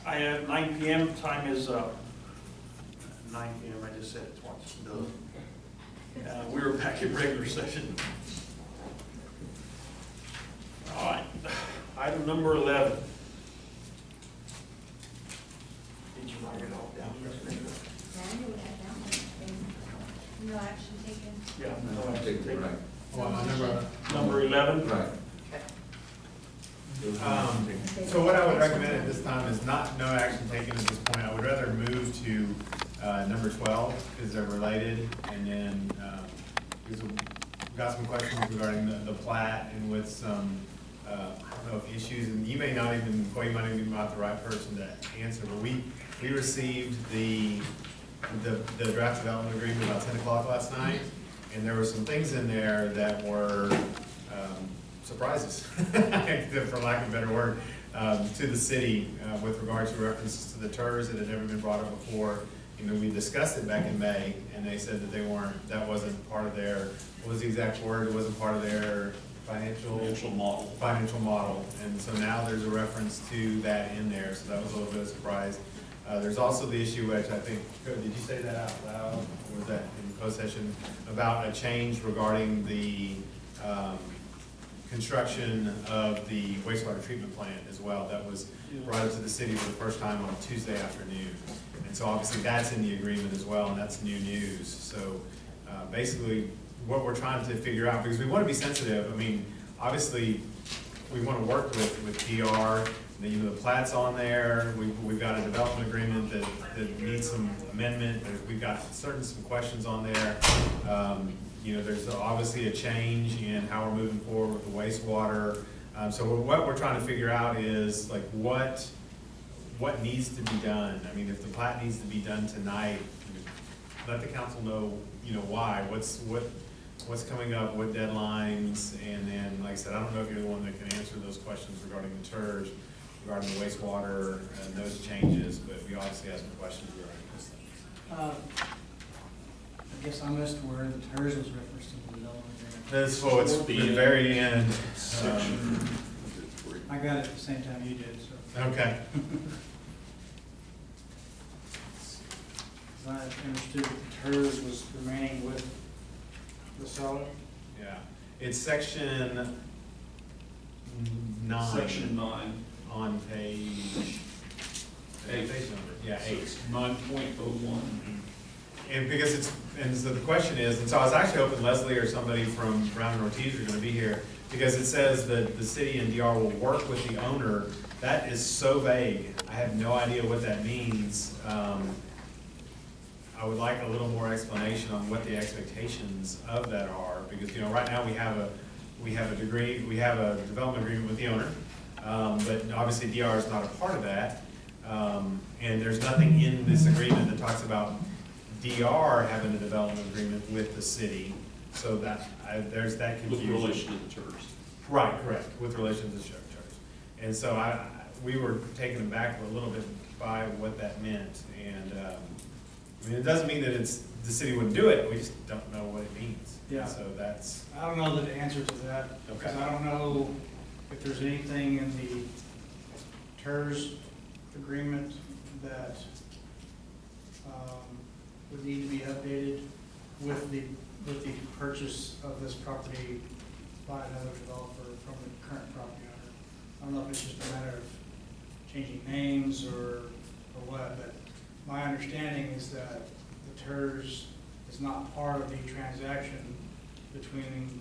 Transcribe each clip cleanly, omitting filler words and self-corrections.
I have 9 p.m. Time is 9 p.m. I just said it twice. We were back in regular session. All right. Item number 11. Did you write it all down? No action taken. Yeah, no action taken. Right. Well, Number 11. Right. so what I would recommend at this time is no action taken at this point. I would rather move to number 12 because they're related, and then because we've got some questions regarding the plat and with some I don't know if issues, and you may not even, well, you might even be not the right person to answer, but we received the draft development agreement about 10 o'clock last night, and there were some things in there that were surprises, for lack of a better word, to the city with regard to references to the TERS that had never been brought up before. You know, we discussed it back in May, and they said that that wasn't part of their, what was the exact word? It wasn't part of their financial model. And so now there's a reference to that in there, so that was a little bit of a surprise. There's also the issue, which I think, did you say that out loud, or was that in closed session, about a change regarding the construction of the wastewater treatment plant as well. That was brought up to the city for the first time on Tuesday afternoon. And so obviously that's in the agreement as well, and that's new news. So basically what we're trying to figure out, because we want to be sensitive, I mean, obviously we want to work with DR. You know, the plat's on there. We've got a development agreement that needs some amendment. We've got some questions on there. You know, there's obviously a change in how we're moving forward with the wastewater. So what we're trying to figure out is like what needs to be done. I mean, if the plat needs to be done tonight, let the council know, you know, why. What's coming up, what deadlines, and then, like I said, I don't know if you're the one that can answer those questions regarding the TERS, regarding the wastewater and those changes, but we obviously have some questions regarding those things. I guess I missed where the TERS was referenced in the development agreement. That's, well, it's the very end. I got it at the same time you did, so. Okay. I understood that the TERS was remaining with the seller. Yeah, it's section 9. Section 9. On page 8. Page number, yeah, 8. 9.01. And because and so the question is, and so I was actually hoping Leslie or somebody from Brown and Ortiz are going to be here, because it says that the city and DR will work with the owner. That is so vague. I have no idea what that means. I would like a little more explanation on what the expectations of that are, because, you know, right now we have a development agreement with the owner, but obviously DR is not a part of that, and there's nothing in this agreement that talks about DR having a development agreement with the city, so that there's that confusion. With relation to the TERS. Right, correct, with relation to the TERS. And so we were taken aback a little bit by what that meant, and I mean, it doesn't mean that the city wouldn't do it, we just don't know what it means. Yeah. So that's. I don't know the answer to that, because I don't know if there's anything in the TERS agreement that would need to be updated with the purchase of this property by another developer from the current property owner. I don't know if it's just a matter of changing names or what, but my understanding is that the TERS is not part of the transaction between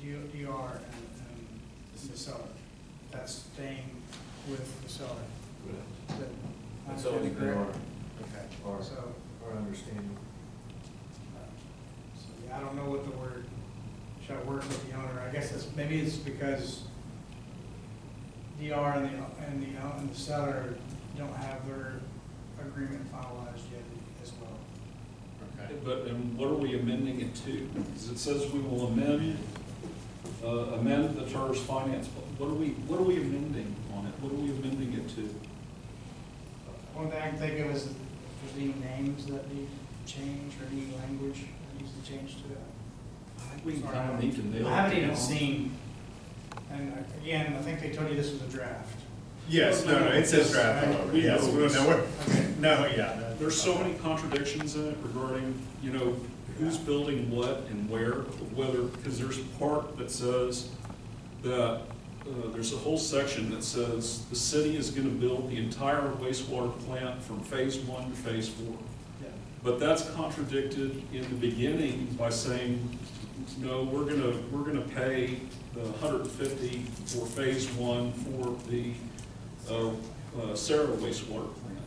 DR and the seller. That's staying with the seller. That's always been our understanding. So yeah, I don't know what the word shall work with the owner. I guess maybe it's because DR and the seller don't have their agreement finalized yet as well. Okay. But and what are we amending it to? Because it says we will amend the TERS finance. What are we amending on it? What are we amending it to? One thing I can think of is if there's any names that need to change or any language that needs to change to that. I think we kind of need to nail it. I haven't even seen, and again, I think they told you this was a draft. Yes, no, it says draft all over, We yes, know we don't this. know what, no, yeah. There's so many contradictions in it regarding, you know, who's building what and where, whether, because there's a part that says that, there's a whole section that says the city is gonna build the entire wastewater plant from phase 1 to phase 4. Yeah. But that's contradicted in the beginning by saying, no, we're gonna pay the 150 for phase 1 for the Sarah wastewater plant.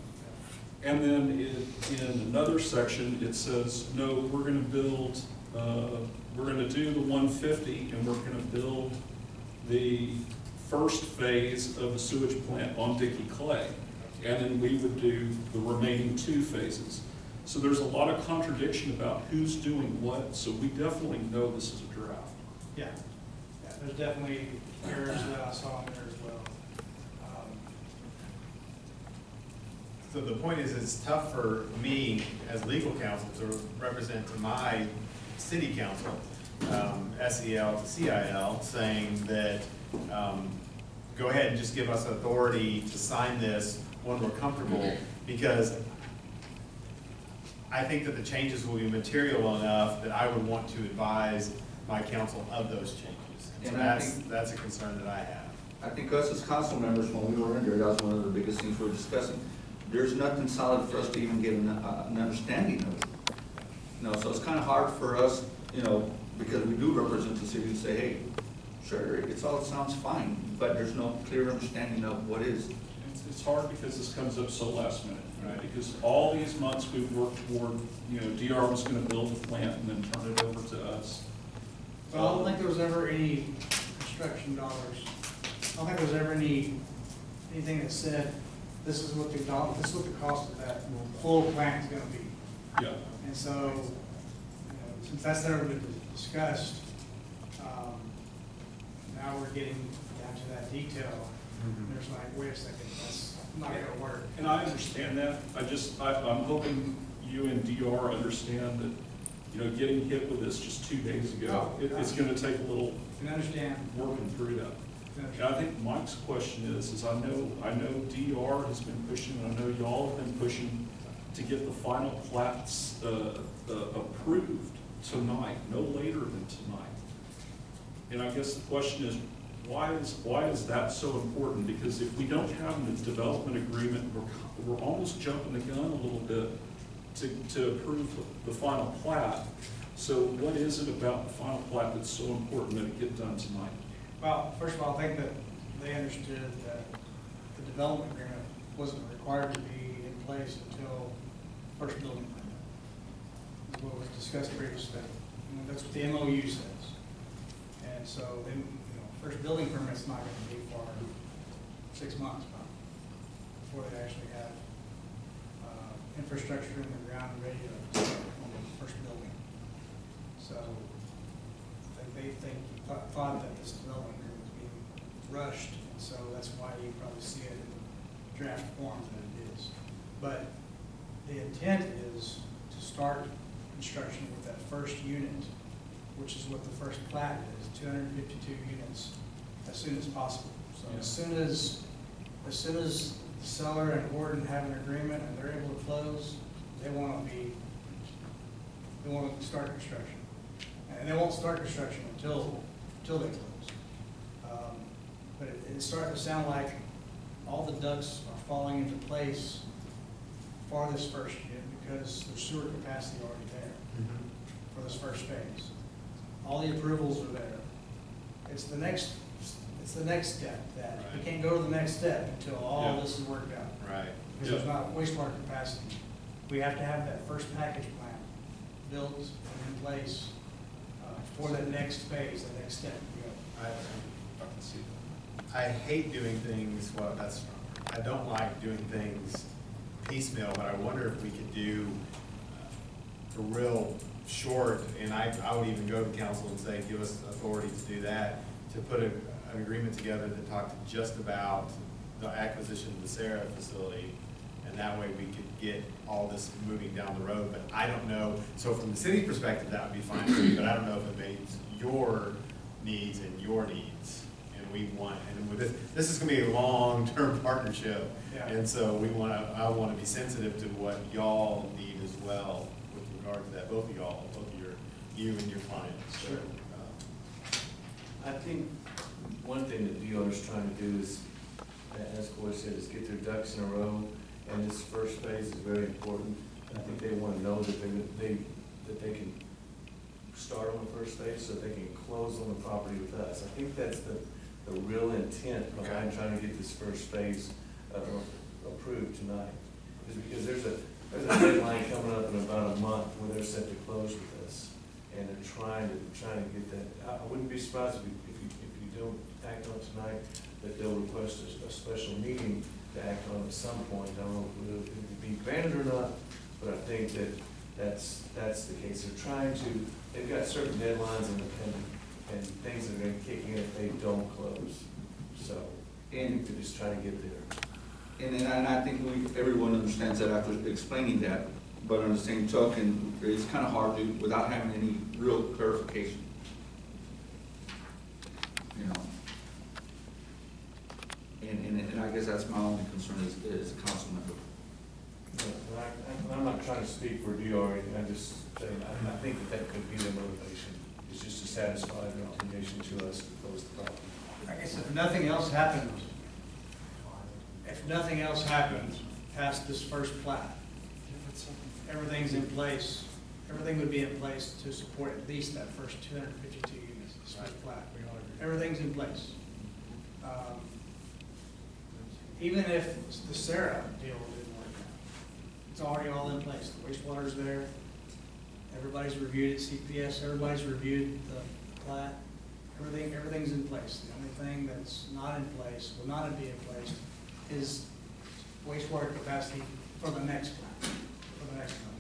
And then in another section, it says, no, we're gonna build, we're gonna do the 150 and we're gonna build the first phase of the sewage plant on Dickey Clay. And then we would do the remaining 2 phases. So there's a lot of contradiction about who's doing what, so we definitely know this is a draft. Yeah, yeah, there's definitely errors that I saw in there as well. So the point is, it's tough for me as legal counsel to represent to my city council, SEL to CIL, saying that, go ahead and just give us authority to sign this when we're comfortable, because I think that the changes will be material enough that I would want to advise my council of those changes. And so And I think- that's a concern that I have. I think us as council members, when we were in there, that was one of the biggest things we were discussing. There's nothing solid for us to even get an understanding of it. You know, so it's kind of hard for us, you know, because we do represent the city, to say, hey, sure, it all sounds fine, but there's no clear understanding of what is. It's hard because this comes up so last minute, right? Because all these months we've worked toward, you know, DR was gonna build the plant and then turn it over to us. Well, I don't think there was ever any construction dollars. I don't think there was ever anything that said, this is what the cost of that full plant is gonna be. Yeah. And so, you know, since that's never been discussed, now we're getting down to that detail. And there's like, wait a second, that's not gonna work. And I understand that. I'm hoping you and DR understand that, you know, getting hit with this just 2 days ago, it's gonna take a little You can understand. working through that. And I think Mike's question is I know DR has been pushing, and I know y'all have been pushing to get the final plats approved tonight, no later than tonight. And I guess the question is, why is that so important? Because if we don't have a development agreement, we're almost jumping the gun a little bit to approve the final plat. So what is it about the final plat that's so important that it get done tonight? Well, first of all, I think that they understood that the development agreement wasn't required to be in place until first building permit. Is what was discussed previously. And that's what the MOU says. And so, then, you know, first building permit's not gonna be for 6 months, probably, before they actually have, infrastructure in the ground ready to start on the first building. So, they thought that this development agreement was being rushed, and so that's why you probably see it in the draft form that it is. But the intent is to start construction with that first unit, which is what the first plat is, 252 units, as soon as possible. So Yeah. as soon as the seller and Horton have an agreement and they're able to close, they want to start construction. And they won't start construction until they close. But it's starting to sound like all the ducks are falling into place for this first unit because there's sewer capacity already there for this first phase. All the approvals are there. It's the next step that we can't go to the next step until all Yeah. this is worked out. Right. Because there's not wastewater capacity. We have to have that first package plant built and in place for that next phase, the next step. I can see that. I hate doing things, well, I don't like doing things piecemeal, but I wonder if we could do a real short, and I would even go to council and say, give us authority to do that, to put an agreement together that talked just about the acquisition of the Sarah facility, and that way we could get all this moving down the road. But I don't know, so from the city perspective, that would be fine for me, but I don't know if it meets your needs and your needs. and this is gonna be a long-term partnership. Yeah. And so I wanna be sensitive to what y'all need as well with regard to that, both of y'all, you and your clients. So, Sure. I think one thing that DR is trying to do is, as Corey said, is get their ducks in a row, and this first phase is very important. I think they want to know that they can start on the first phase, so they can close on the property with us. I think that's the real intent behind trying to get this first phase approved tonight. Is because there's a deadline coming up in about a month where they're set to close with us, and they're trying to get that. I wouldn't be surprised if you don't act on it tonight, that they'll request a special meeting to act on at some point. I don't know if it would be granted or not, but I think that's the case. They're trying to, they've got certain deadlines and things that are going to kick in if they don't close. So, and they're just trying to get there. And I think everyone understands that after explaining that, but on the same token, it's kind of hard to, without having any real clarification. You know. And I guess that's my only concern as a council member. I'm not trying to speak for DR, I'm just saying, I think that could be the motivation, is just to satisfy the obligation to us to close the property. I guess if nothing else happens, past this first plat, everything's in place, everything would be in place to support at least that first 252 units, this first plat. Everything's in place. Even if the Sarah deal didn't work out, it's already all in place. The wastewater's there. Everybody's reviewed it, CPS, everybody's reviewed the plat. Everything's in place. The only thing that's not in place, will not be in place, is wastewater capacity for the next plant, for the next one.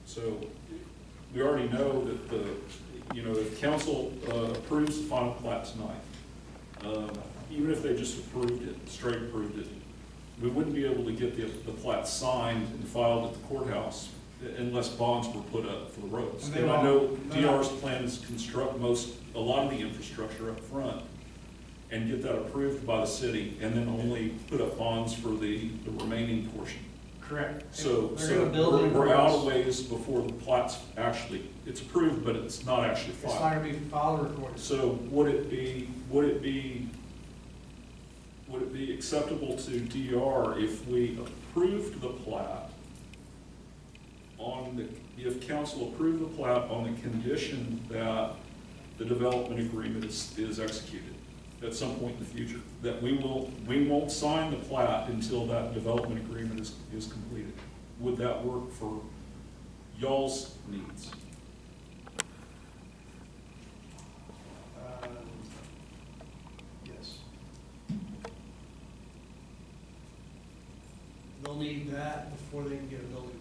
So we already know that if council approves the final plat tonight, even if they just approved it, straight approved it, we wouldn't be able to get the plat signed and filed at the courthouse unless bonds were put up for the roads. And I know DR's plan is to construct a lot of the infrastructure up front and get that approved by the city, and then only put up bonds for the remaining portion. Correct. So we're out of ways before the plat's actually, it's approved, but it's not actually filed. It's not going to be filed or recorded. So would it be acceptable to DR if we approved the plat if council approved the plat on the condition that the development agreement is executed at some point in the future? That we won't sign the plat until that development agreement is completed. Would that work for y'all's needs? Yes. They'll need that before they can get a building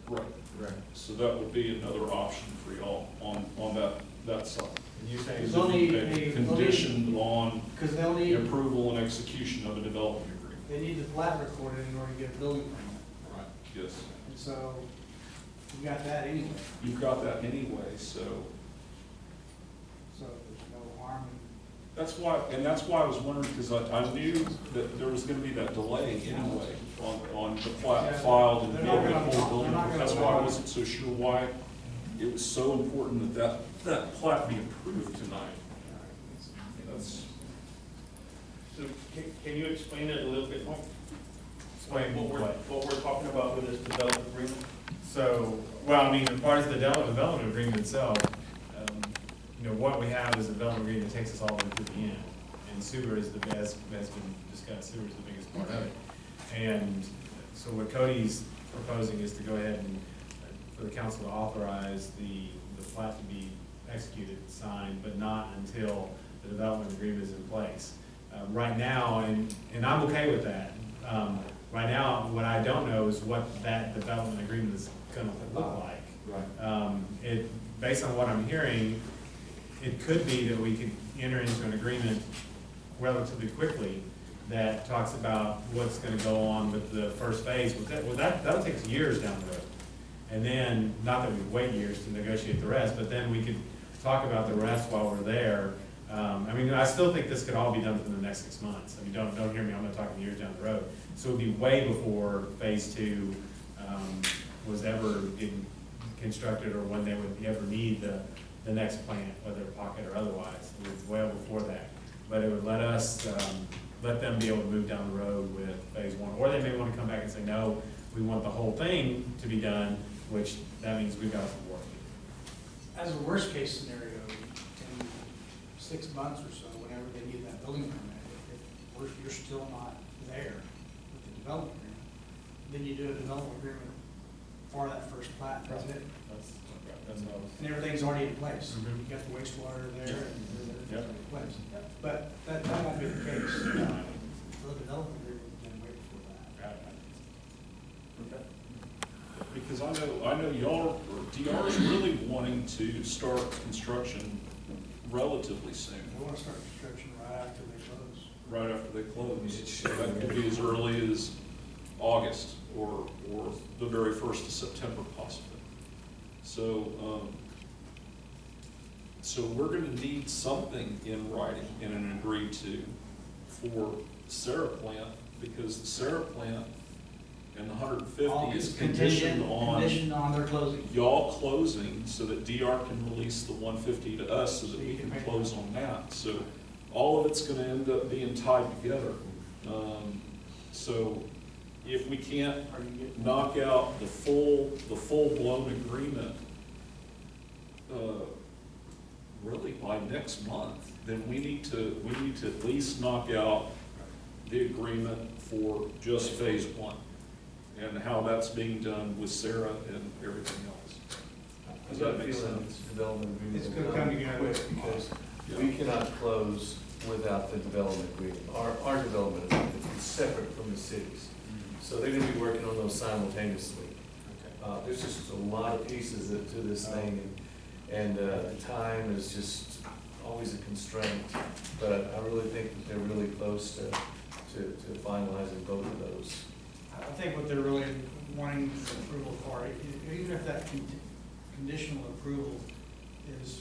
permit. Right. So that would be another option for y'all on that side. And you say They'll need Conditioned on because they'll the need, approval and execution of a development agreement. they need the plat recorded in order to get a building permit. Right. Yes. And so, we got that anyway, You've got that anyway, so so there's no harm in. that's why I was wondering, because I knew that there was gonna be that delay anyway on the plat filed and They're being not able gonna- to pull they're not building. gonna That's why I allow- wasn't so sure why it was so important that plat be approved tonight. That's, So can you explain it a little bit more? Explain What we're talking about with this development agreement? So, well, I mean, as far as the development agreement itself, what we have is a development agreement that takes us all the way to the end. And sewer is as been discussed, sewer is the biggest part of it. And so what Cody's proposing is to go ahead and, for the council to authorize the plat to be executed, signed, but not until the development agreement is in place. Right now, and I'm okay with that. Right now, what I don't know is what that development agreement is gonna look like. Right. Based on what I'm hearing, it could be that we could enter into an agreement relatively quickly that talks about what's gonna go on with the first phase. That'll take us years down the road. And then, not that we wait years to negotiate the rest, but then we could talk about the rest while we're there. I mean, I still think this could all be done within the next 6 months. I mean, don't hear me, I'm not talking years down the road. So it'd be way before phase 2 was ever getting constructed, or when they would ever need the next plant, whether pocket or otherwise. It was well before that. But it would let us, let them be able to move down the road with phase 1. Or they may want to come back and say, no, we want the whole thing to be done, which that means we've got some work. As a worst case scenario, in 6 months or so, whenever they need that building permit, if you're still not there with the development agreement, then you do a development agreement for that first plat, that's it. That's how And everything's already in place. Mhm. You got the wastewater there and everything's Yep. in place. But that won't be the case. The development agreement can wait for that. Because I know y'all, DR is really wanting to start construction relatively soon, They want to start construction right after they close. right after they close. That could be as early as August or the very 1st of September possibly. So, so we're gonna need something in writing and an agreed to for Sarah plant, because the Sarah plant and the 150 is conditioned on their closing. y'all closing so that DR can release the 150 to us so that we can close on that. So all of it's gonna end up being tied together. So if we can't knock out the full-blown agreement, really by next month, then we need to at least knock out the agreement for just phase 1 and how that's being done with Sarah and everything else. Does that make sense? Development agreement. It's will gonna come together. quick, because we cannot close without the development agreement. Our development agreement is separate from the city's. So they're gonna be working on those simultaneously. There's just a lot of pieces to this thing, and time is just always a constraint. But I really think that they're really close to finalizing both of those. I think what they're really wanting approval for, even if that conditional approval is,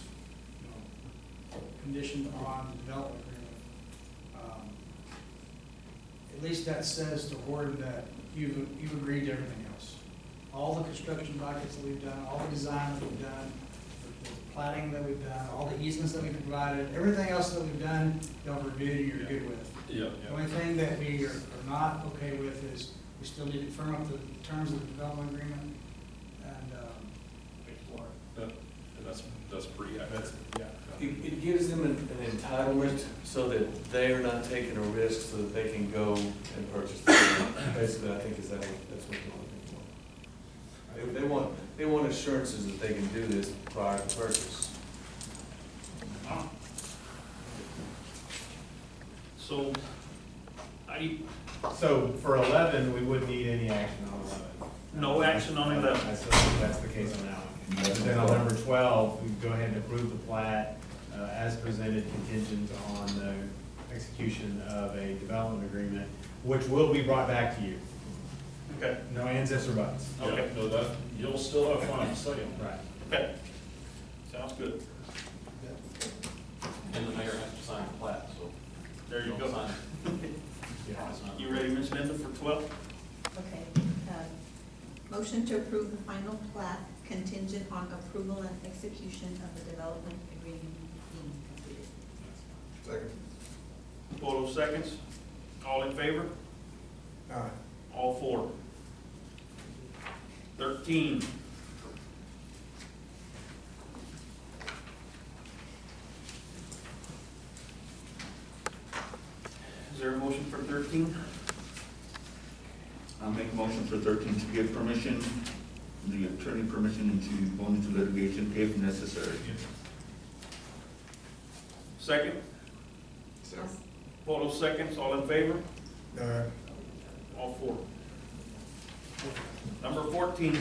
conditioned on the development agreement, at least that says to Horton that you've agreed to everything else. All the construction documents that we've done, all the design that we've done, the planning that we've done, all the easements that we've provided, everything else that we've done, y'all reviewed, you're good with. Yeah. The only thing that we are not okay with is we still need to firm up the terms of the development agreement and, That's pretty accurate. It gives them an entitlement so that they are not taking a risk, so that they can go and purchase the land. Basically, I think that's what they're looking for. They want assurances that they can do this prior to purchase. So, So for 11, we wouldn't need any action on 11. no action on 11. I still think that's the case on that one. But then on number 12, we go ahead and approve the plat as presented, contingent on the execution of a development agreement, which will be brought back to you. Okay. No ands, ifs, or buts. Okay. Yeah, no, that, you'll still have final say on that. Right. Okay. Sounds good. And the mayor has to sign the plat, so. There you don't go. sign it. You ready, Ms. Linda, for 12? Okay. Motion to approve the final plat contingent on approval and execution of the development agreement being completed. Second. Photo seconds. All in favor? All 4. 13. Is there a motion for 13? I'll make a motion for 13 to give permission, the attorney permission to go into litigation if necessary. Second? Photo seconds. All in favor? All 4. Number 14.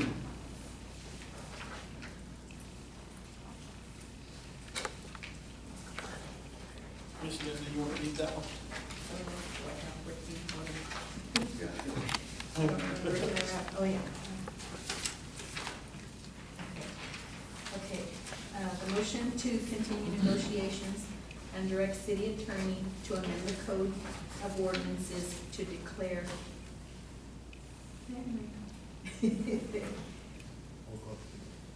Ms. Linda, you want to read that one? Oh, yeah. motion to continue negotiations and direct city attorney to amend the code of ordinances to declare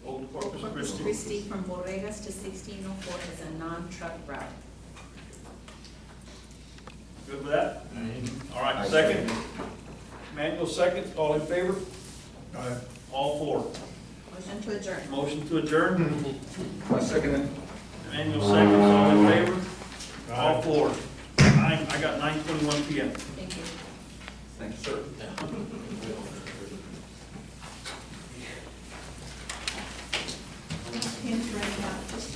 Old Corpus Corpus Christi. Christi from Borregas to 1604 as a non-truck route. Good with that? All right, second. Manuel second, all in favor? All four. Motion to adjourn. Motion to adjourn. I second it. Manuel seconds, all in favor? All four. I got 9:21 PM. Thank you. Thank you, sir. Pins running out, just.